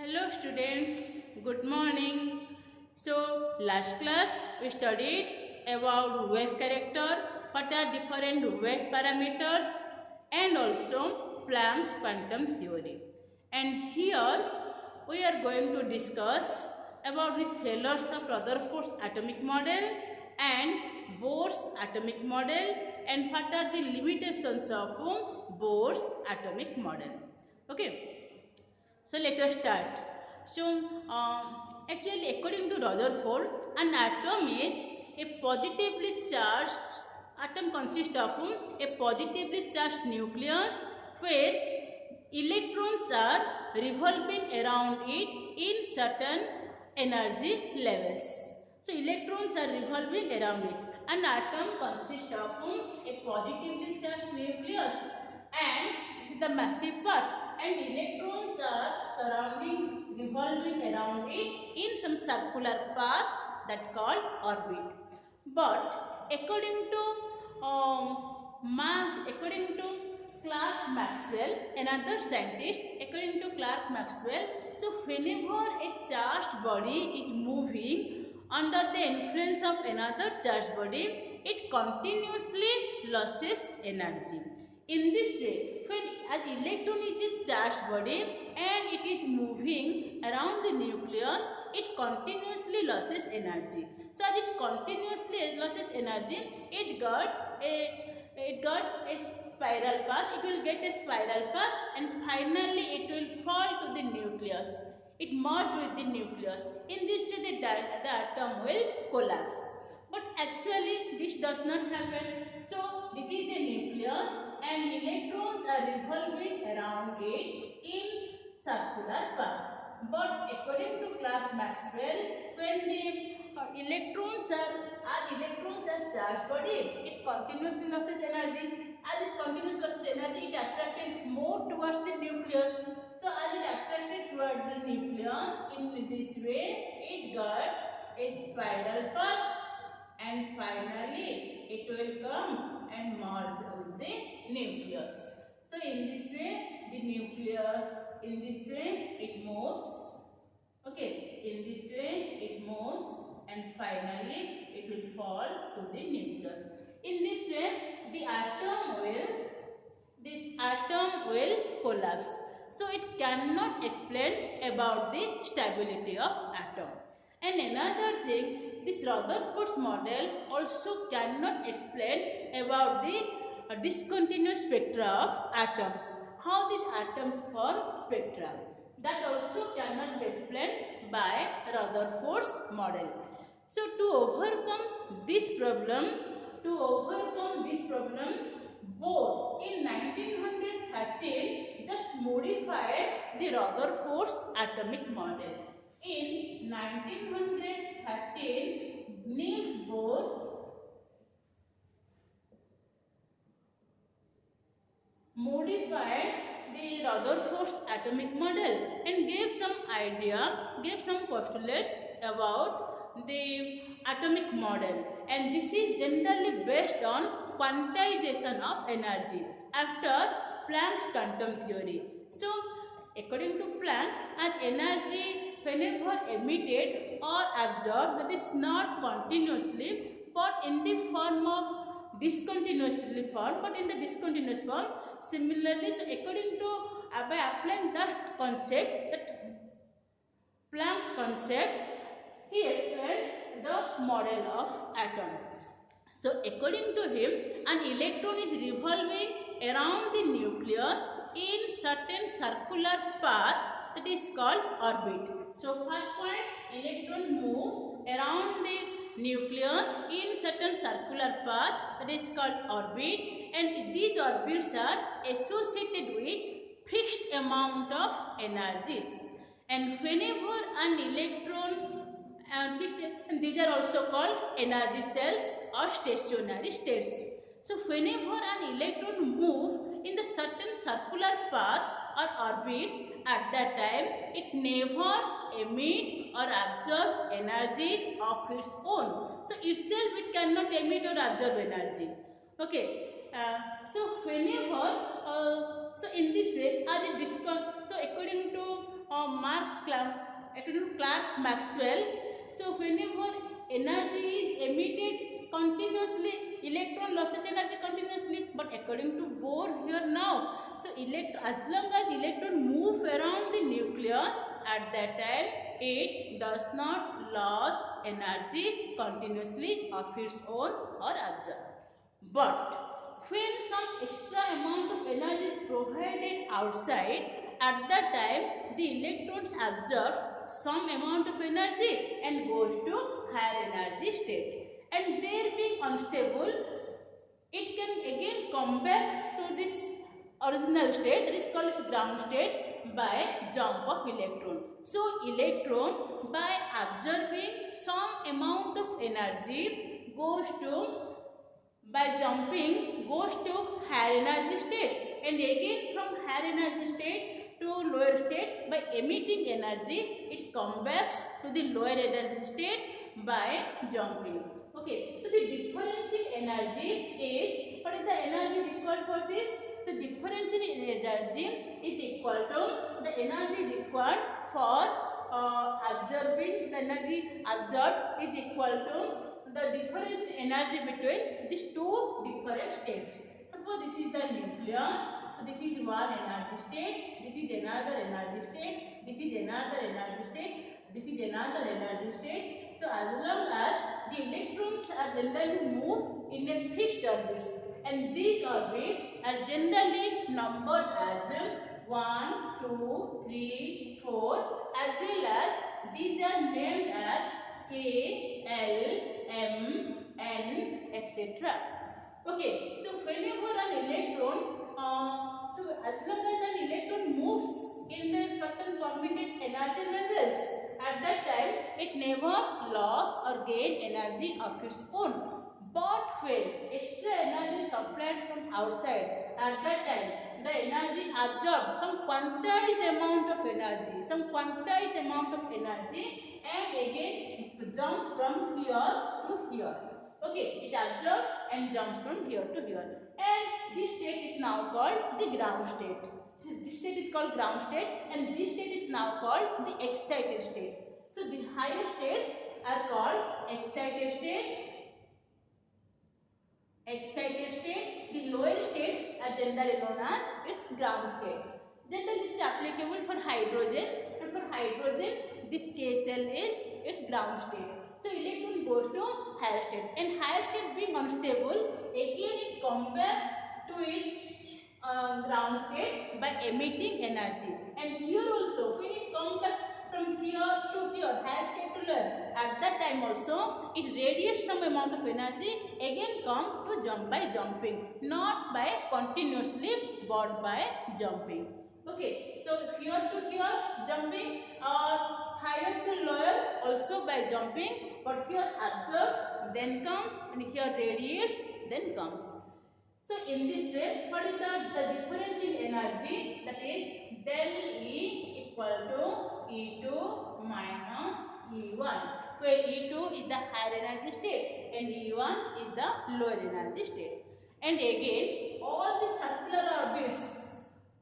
Hello students, good morning. So last class we studied about wave character, what are different wave parameters and also Planck's quantum theory. And here we are going to discuss about the failures of Rutherford's atomic model and Bohr's atomic model and what are the limitations of Bohr's atomic model. Okay. So let us start. So actually according to Rutherford, an atom is a positively charged atom consists of a positively charged nucleus where electrons are revolving around it in certain energy levels. So electrons are revolving around it. An atom consists of a positively charged nucleus and this is the massive part, and electrons are revolving around it in some circular paths that called orbit. But according to Clerk Maxwell, another scientist, according to Clerk Maxwell, so whenever a charged body is moving under the influence of another charged body, it continuously loses energy. In this way, when as electron is a charged body and it is moving around the nucleus, it continuously loses energy. So as it continuously loses energy, it got a spiral path. It will get a spiral path and finally it will fall to the nucleus. It merges with the nucleus. In this way, the atom will collapse. But actually, this does not happen. So this is a nucleus and electrons are revolving around it in circular paths. But according to Clerk Maxwell, when the electrons are charged body, it continuously loses energy. As it continuously loses energy, it attracted more towards the nucleus. So as it attracted towards the nucleus, in this way, it got a spiral path. And finally, it will come and merge with the nucleus. So in this way, the nucleus, in this way, it moves. Okay, in this way, it moves and finally, it will fall to the nucleus. In this way, this atom will collapse. So it cannot explain about the stability of atom. And another thing, this Rutherford's model also cannot explain about the discontinuous spectra of atoms. How these atoms form spectra. That also cannot be explained by Rutherford's model. So to overcome this problem, Bohr in 1913 just modified the Rutherford's atomic model. In 1913, Niels Bohr modified the Rutherford's atomic model and gave some postulates about the atomic model, and this is generally based on quantization of energy after Planck's quantum theory. So according to Planck, as energy whenever emitted or absorbed, that is not continuously but in the form of discontinuously form, but in the discontinuous form. Similarly, so according to by applying that concept, that Planck's concept, he explained the model of atom. So according to him, an electron is revolving around the nucleus in certain circular path that is called orbit. So first point, electron move around the nucleus in certain circular path that is called orbit, and these orbits are associated with fixed amount of energies. And whenever an electron and these are also called energy cells or stationary states. So whenever an electron moves in the certain circular paths or orbits, at that time it never emit or absorb energy of its own. So itself it cannot emit or absorb energy. Okay. So whenever so in this way, as it so according to Mark according to Clerk Maxwell, so whenever energy is emitted continuously, electron losses energy continuously, but according to Bohr here now, so as long as electron moves around the nucleus, at that time it does not lose energy continuously of its own or absorb. But when some extra amount of energy is provided outside, at that time the electrons absorbs some amount of energy and goes to higher energy state. And there being unstable, it can again come back to this original state, that is called ground state, by jump of electron. So electron, by absorbing some amount of energy, by jumping goes to higher energy state, and again from higher energy state to lower state, by emitting energy it comes back to the lower energy state by jumping. Okay, so the differential energy is, what is the energy required for this? The differential energy is equal to the energy required for absorbing, the energy absorbed is equal to the differential energy between these two different states. Suppose this is the nucleus, so this is one energy state, this is another energy state, this is another energy state, this is another energy state. So as long as the electrons are generally moved in a fixed orbit, and these orbits are generally numbered as 1, 2, 3, 4, as well as these are named as K, L, M, N, etc. Okay, so whenever an electron, so as long as an electron moves in the certain permitted energy levels, at that time it never lost or gain energy of its own. But when extra energy supplied from outside, at that time the energy absorbed some quantized amount of energy, and again jumps from here to here. Okay, it absorbs and jumps from here to here, and this state is now called the ground state. This state is called ground state, and this state is now called the excited state. So the higher states are called excited state. The lower states are generally known as its ground state. Generally, this is applicable for hydrogen, and for hydrogen, this K cell is its ground state. So electron goes to higher state, and higher state being unstable, again it comes back to its ground state by emitting energy. And here also, when it comes back from here to here, higher state to lower, at that time also it radiates some amount of energy, again come to jump by jumping, not by continuously, but by jumping. Okay, so here to here jumping, or higher to lower also by jumping, but here absorbs, then comes, and here radiates, then comes. So in this way, what is the differential energy? That is del E equal to E2 minus E1, where E2 is the higher energy state and E1 is the lower energy state. And again, all the circular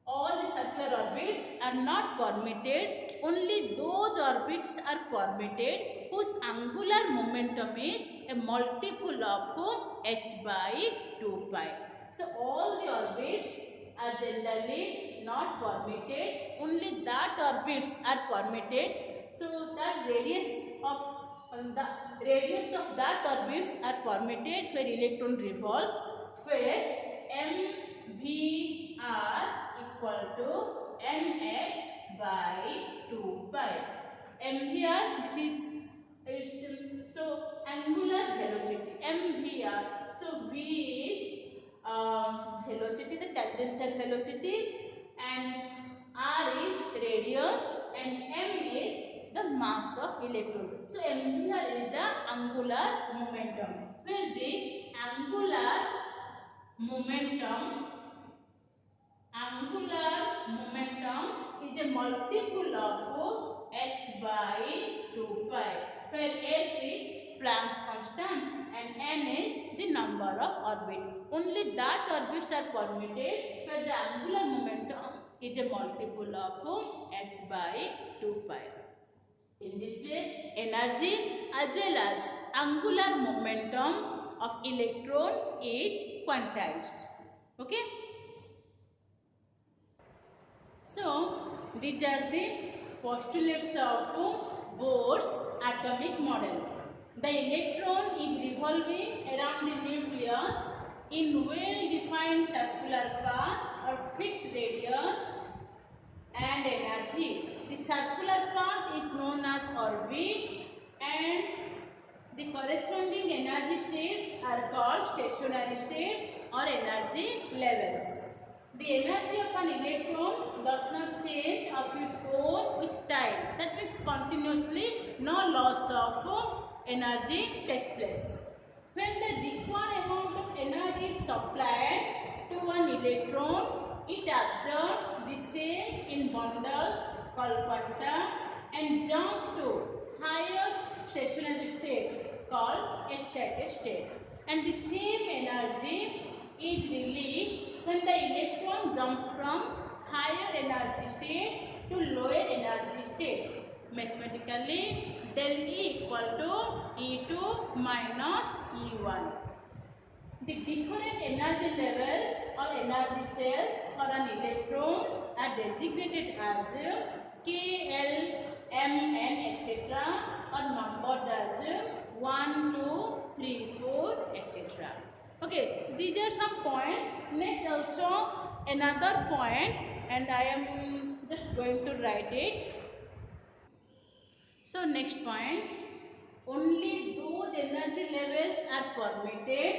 orbits are not permitted. Only those orbits are permitted whose angular momentum is a multiple of h by 2 pi. So all the orbits are generally not permitted. Only that orbits are permitted. So that radius of that orbits are permitted where electron revolves, where mvr equal to mh by 2 pi. mvr, this is its angular velocity, mvr. So v is velocity, the tangential velocity, and r is radius, and m is the mass of electron. So mvr is the angular momentum, where the angular momentum is a multiple of h by 2 pi, where h is Planck's constant and n is the number of orbits. Only that orbits are permitted where the angular momentum is a multiple of h by 2 pi. In this way, energy as well as angular momentum of electron is quantized. Okay. So, these are the postulates of Bohr's atomic model. The electron is revolving around the nucleus in well-defined circular path or fixed radius and energy. The circular path is known as orbit and the corresponding energy states are called stationary states or energy levels. The energy of an electron does not change up its own with time. That means continuously no loss of energy takes place. When the required amount of energy is supplied to an electron, it absorbs the same in bundles called quanta and jump to higher stationary state called excited state. And the same energy is released when the electron jumps from higher energy state to lower energy state. Mathematically, del E equal to E2 minus E1. The different energy levels or energy cells for an electrons are designated as K, L, M, N, etc. or numbered as 1, 2, 3, 4, etc. Okay, so these are some points. Next also another point, and I am just going to write it. So next point, only those energy levels are permitted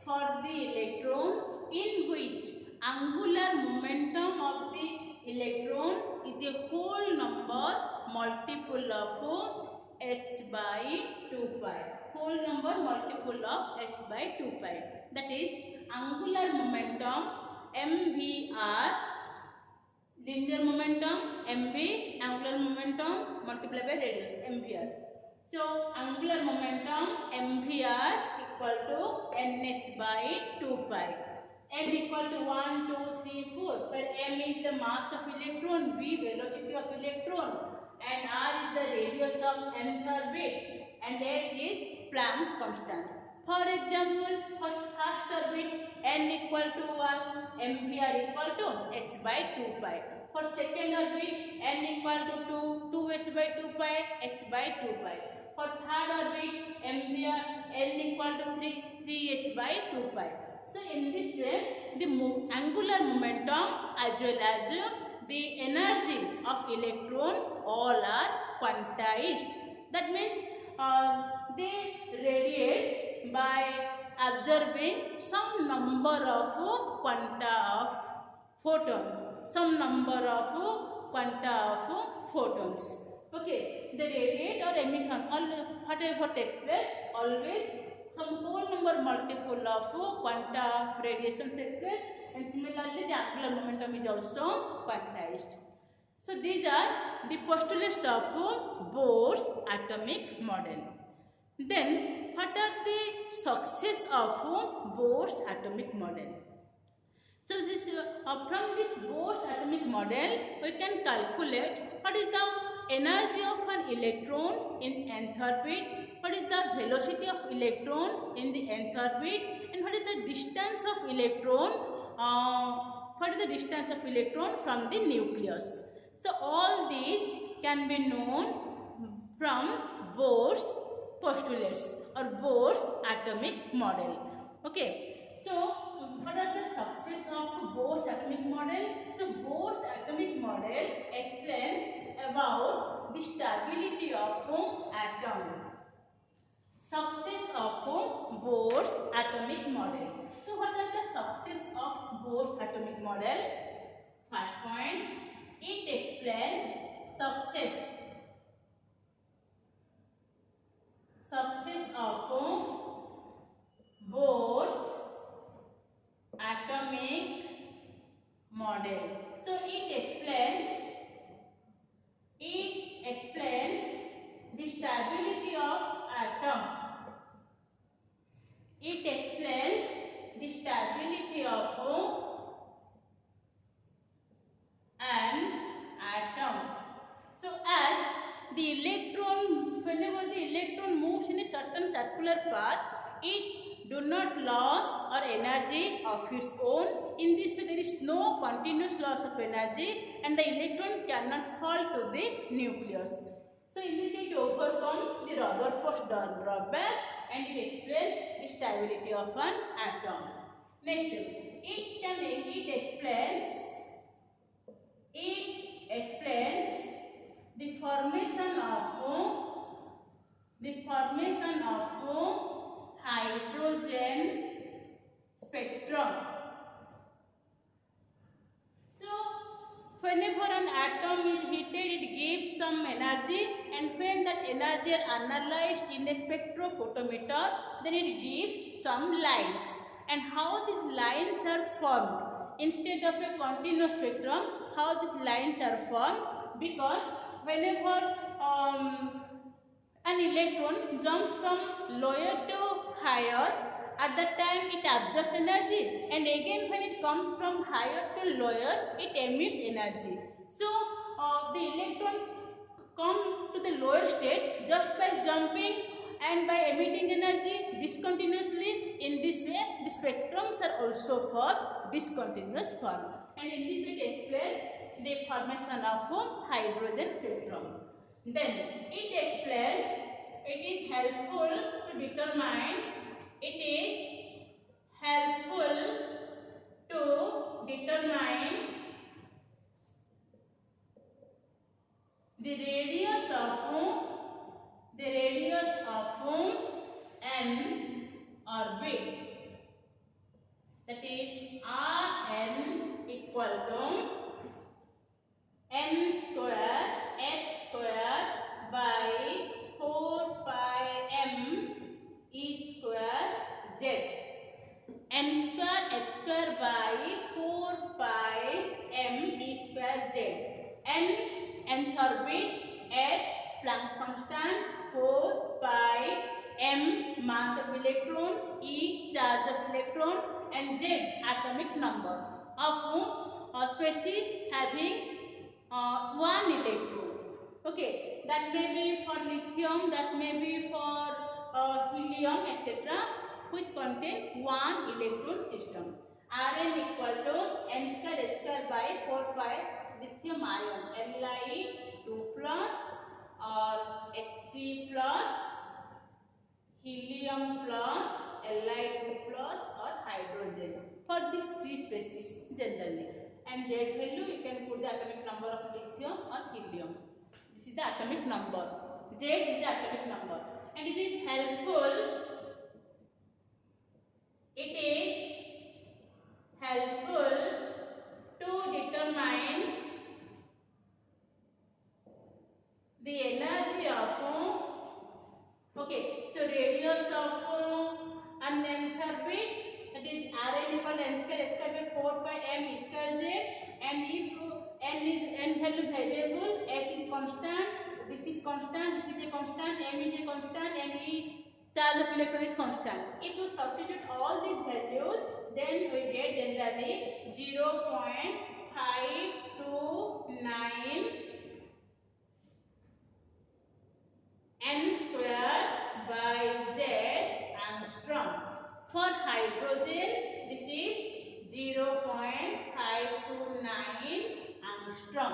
for the electron in which angular momentum of the electron is a whole number multiple of h by 2 pi. Whole number multiple of h by 2 pi. That is angular momentum mvr, linear momentum mv, angular momentum multiplied by radius mvr. So angular momentum mvr equal to nh by 2 pi. N equal to 1, 2, 3, 4, where m is the mass of electron, v velocity of electron, and r is the radius of nth orbit, and h is Planck's constant. For example, for first orbit n equal to 1, mvr equal to h by 2 pi. For second orbit n equal to 2, 2h by 2 pi, h by 2 pi. For third orbit mvr n equal to 3, 3h by 2 pi. So in this way, the angular momentum as well as the energy of electron all are quantized. That means they radiate by observing some number of quanta of photon, some number of quanta of photons. Okay, they radiate or emission, whatever takes place, always some whole number multiple of quanta of radiation takes place, and similarly the angular momentum is also quantized. So these are the postulates of Bohr's atomic model. Then what are the success of Bohr's atomic model? So this from this Bohr's atomic model we can calculate what is the energy of an electron in nth orbit, what is the velocity of electron in the nth orbit, and what is the distance of electron from the nucleus. So all these can be known from Bohr's postulates or Bohr's atomic model. Okay, so what are the success of Bohr's atomic model? So Bohr's atomic model explains about the stability of atom. Success of Bohr's atomic model. So what are the success of Bohr's atomic model? First point, it explains success of Bohr's atomic model. So it explains the stability of atom. It explains the stability of the electron, whenever the electron moves in a certain circular path, it do not lose or energy of its own. In this way, there is no continuous loss of energy and the electron cannot fall to the nucleus. So in this way, it overcomes the Rutherford drawback and it explains the stability of an atom. Next, it explains the formation of hydrogen spectrum. So whenever an atom is heated, it gives some energy, and when that energy are analyzed in a spectrophotometer, then it gives some lines. And how these lines are formed? Instead of a continuous spectrum, how these lines are formed? Because whenever an electron jumps from lower to higher, at that time it absorbs energy, and again when it comes from higher to lower, it emits energy. So the electron come to the lower state just by jumping and by emitting energy discontinuously. In this way, the spectrums are also for discontinuous form, and in this way it explains the formation of hydrogen spectrum. Then it explains, it is helpful to determine the radius of an orbit, that is Rn equal to n square h square by 4 pi m e square z. N square h square by 4 pi m e square z. Nth orbit, h Planck's constant, 4 pi m mass of electron, e charge of electron, and z atomic number of species having one electron. Okay, that may be for lithium, that may be for helium, etc., which contain one electron system. Rn equal to n square h square by 4 pi lithium ion, Li 2 plus or Hg plus, helium plus, Li 2 plus or hydrogen, for these three species generally. And Z value, you can put the atomic number of lithium or helium. This is the atomic number. Z is the atomic number, and it is helpful. It is helpful to determine the energy of radius of an nth orbit, that is Rn equal to n square h square by 4 pi m e square z, and if n value variable, h is constant, this is constant, this is a constant, m is a constant, and e charge of electron is constant. If you substitute all these values, then we get generally 0.529 n square by z angstrom. For hydrogen, this is 0.529 angstrom,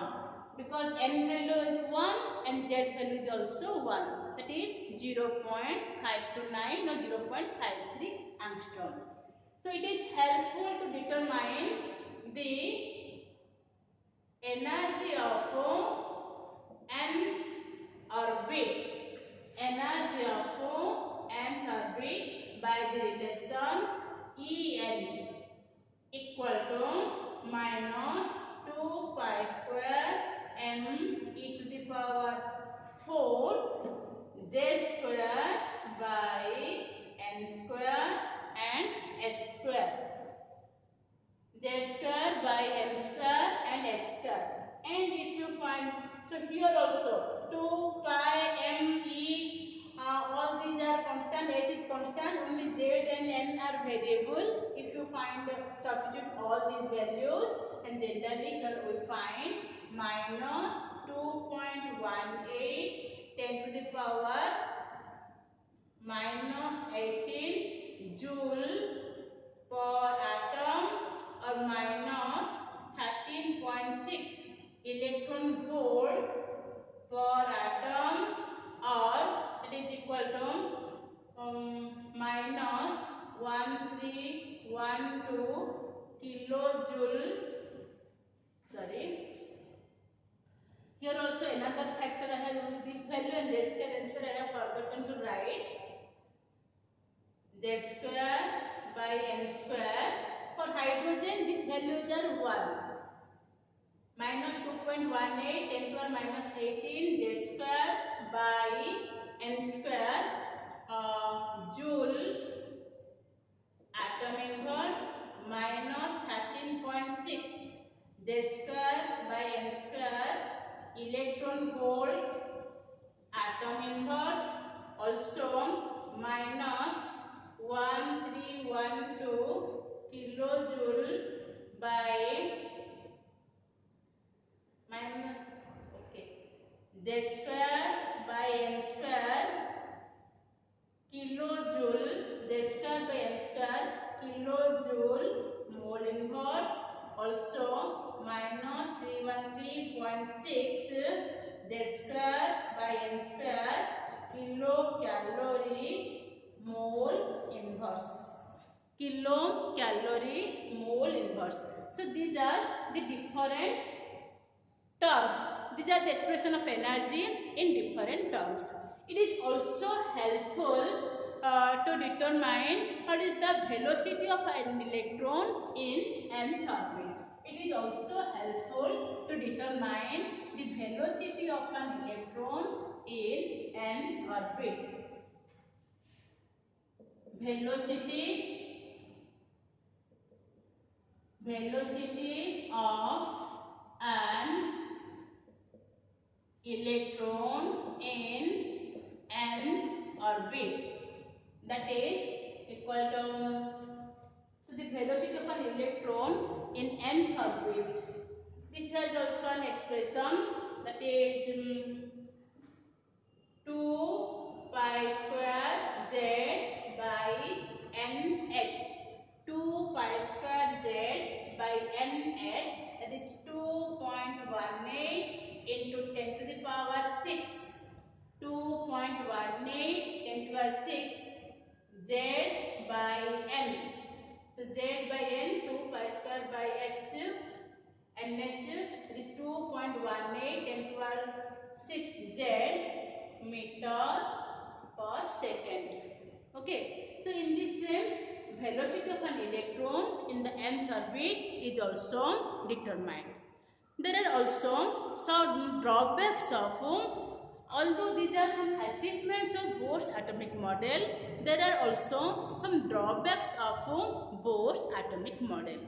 because n value is 1 and z value is also 1, that is 0.529 or 0.53 angstrom. So it is helpful to determine the energy of nth orbit, by the relation En equal to minus 2 pi square m e to the power 4 z square by n square and h square. Z square by n square and h square. And if you find, so here also 2 pi m e, all these are constant, h is constant, only z and n are variable. If you find, substitute all these values, and generally here we find minus 2.18 10 to the power -18 joule per atom or minus 13.6 electron volt per atom, or it is equal to minus 1312 kilojoule. Sorry. Here also another factor I have this value and z square and square I have forgotten to write. Z square by n square. For hydrogen these values are 1. Minus 2.18 10 to the minus 18 z square by n square joule atom inverse minus 13.6 z square by n square electron volt atom inverse also minus 1312 kilojoule by minus z square by n square kilojoule z square by n square kilojoule mole inverse also minus 313.6 z square by n square kilocalorie mole inverse. Kilocalorie mole inverse. So these are the different terms. These are the expression of energy in different terms. It is also helpful to determine what is the velocity of an electron in nth orbit. It is also helpful to determine the velocity of an electron in nth orbit. Velocity of an electron in nth orbit, that is equal to the velocity of an electron in nth orbit. This has also an expression, that is 2 pi square z by nh. 2 pi square z by nh, that is 2.18 into 10 to the power 6. 2.18 10 to the power 6 z by n. So z by n, 2 pi square by h, nh, that is 2.18 10 to the power 6 z meter per second. Okay, so in this way velocity of an electron in the nth orbit is also determined. There are also some drawbacks of, although these are some achievements of Bohr's atomic model, there are also some drawbacks of Bohr's atomic model.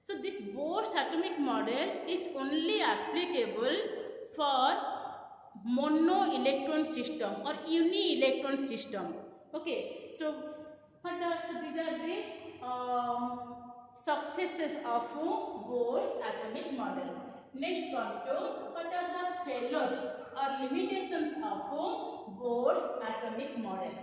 So this Bohr's atomic model is only applicable for mono electron system or uni electron system. Okay, so these are the successes of Bohr's atomic model. Next come to what are the failures or limitations of Bohr's atomic model.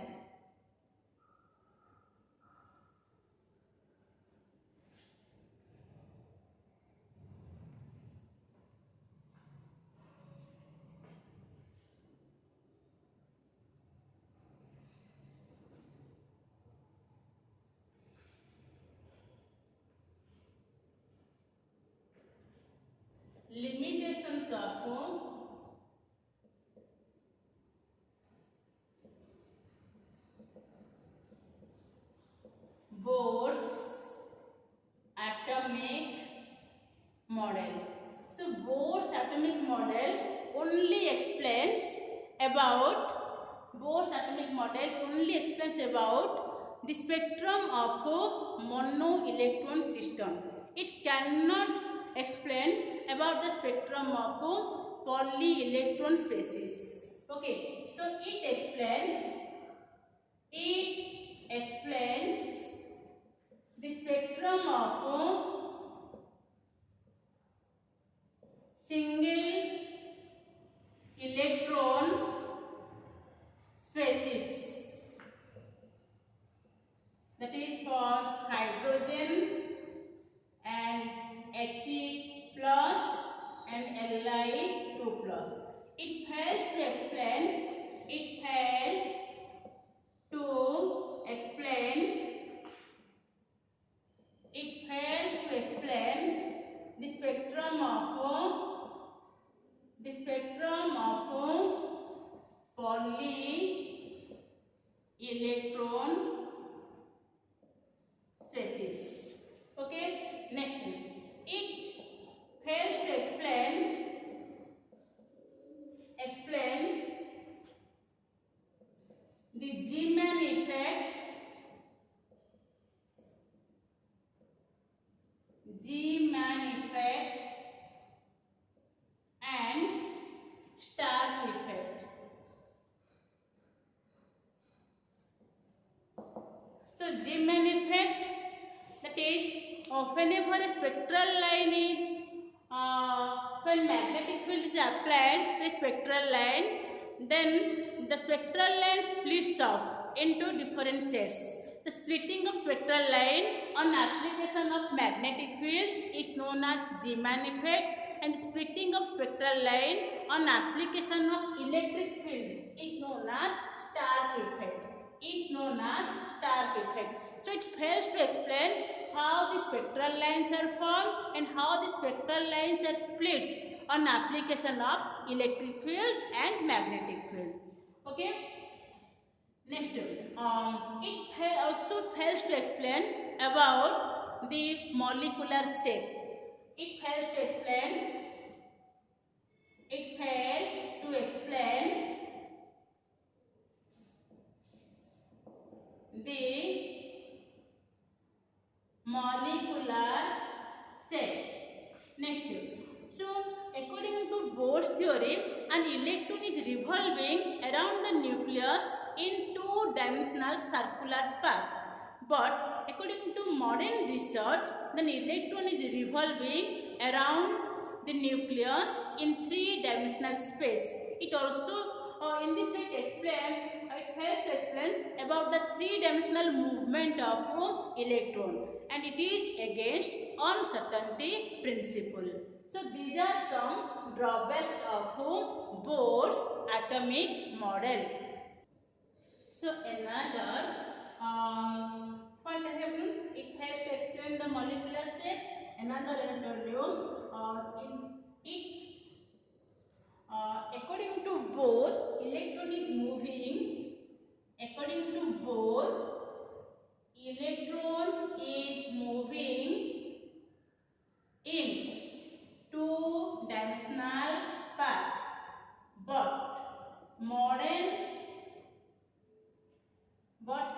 Limitations of Bohr's atomic model. So Bohr's atomic model only explains about the spectrum of mono electron system. It cannot explain about the spectrum of poly electron species. Okay, so it explains the spectrum of single electron electron species. Okay, next it fails to explain the Zeeman effect, and Stark effect. So Zeeman effect, that is whenever a spectral line is when magnetic field is applied to a spectral line, then the spectral line splits off into different sets. The splitting of spectral line on application of magnetic field is known as Zeeman effect, and splitting of spectral line on application of electric field is known as Stark effect. So it fails to explain how the spectral lines are formed and how the spectral lines are splits on application of electric field and magnetic field. Okay. Next, it also fails to explain about the molecular shape. It fails to explain the molecular shape. Next, so according to Bohr's theory, an electron is revolving around the nucleus in two-dimensional circular path. But according to modern research, the electron is revolving around the nucleus in three-dimensional space. It also in this way it helps to explain about the three-dimensional movement of electron, and it is against uncertainty principle. So these are some drawbacks of Bohr's atomic model. So another point I have done, it has to explain the molecular shape. Another I have told you according to Bohr, electron is moving. According to Bohr, electron is moving in two-dimensional path, but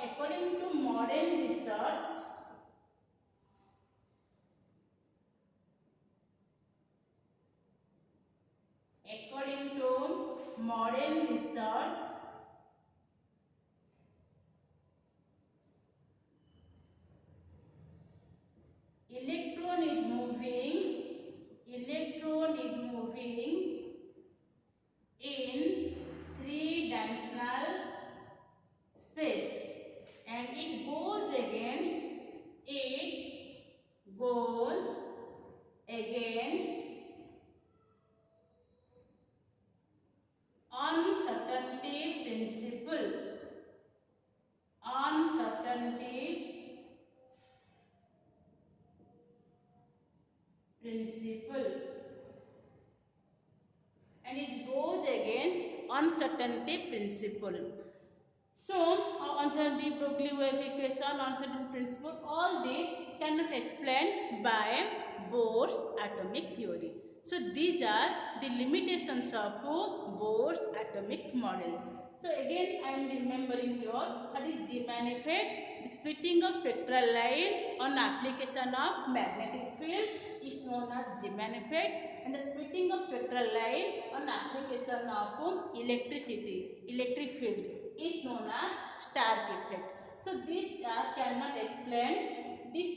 according to modern research, electron is moving in three-dimensional space, and it goes against uncertainty principle. And it goes against uncertainty principle. So, uncertainty, Broglie wave equation, uncertainty principle, all these cannot explain by Bohr's atomic theory. So, these are the limitations of Bohr's atomic model. So, again I am remembering here what is Zeeman effect. The splitting of spectral line on application of magnetic field is known as Zeeman effect, and the splitting of spectral line on application of electric field is known as Stark effect. So these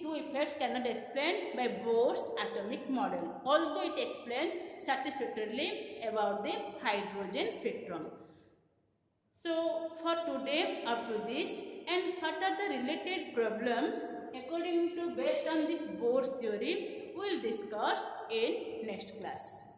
two effects cannot explain by Bohr's atomic model, although it explains satisfactorily about the hydrogen spectrum. So for today up to this, and what are the related problems based on this Bohr's theory, we will discuss in next class.